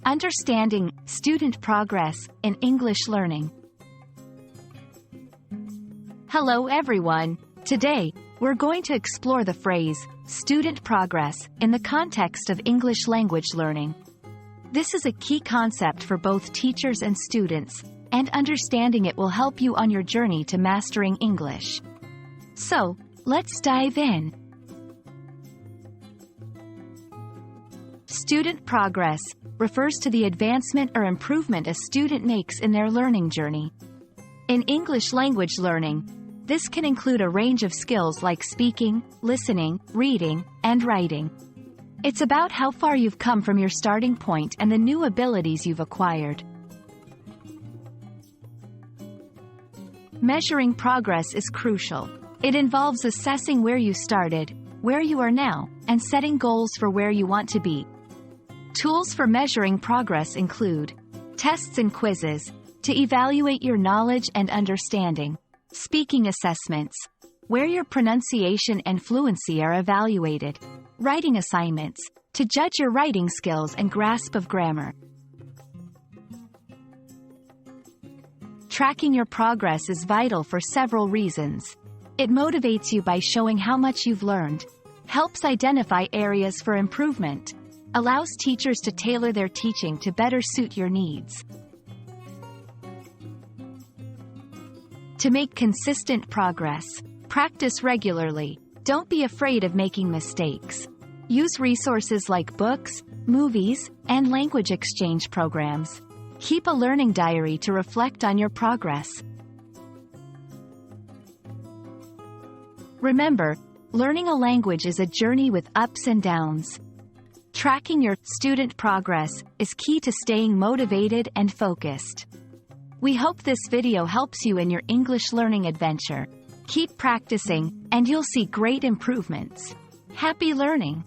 Understanding student progress in English learning. Hello everyone. Today, we're going to explore the phrase, student progress, in the context of English language learning. This is a key concept for both teachers and students, and understanding it will help you on your journey to mastering English. So, let's dive in. Student progress refers to the advancement or improvement a student makes in their learning journey. In English language learning, this can include a range of skills like speaking, listening, reading, and writing. It's about how far you've come from your starting point and the new abilities you've acquired. Measuring progress is crucial. It involves assessing where you started, where you are now, and setting goals for where you want to be. Tools for measuring progress include tests and quizzes to evaluate your knowledge and understanding, speaking assessments, where your pronunciation and fluency are evaluated, writing assignments to judge your writing skills and grasp of grammar. Tracking your progress is vital for several reasons. It motivates you by showing how much you've learned, helps identify areas for improvement, allows teachers to tailor their teaching to better suit your needs. To make consistent progress, practice regularly. Don't be afraid of making mistakes. Use resources like books, movies, and language exchange programs. Keep a learning diary to reflect on your progress. Remember, learning a language is a journey with ups and downs. Tracking your student progress is key to staying motivated and focused. We hope this video helps you in your English learning adventure. Keep practicing, and you'll see great improvements. Happy learning!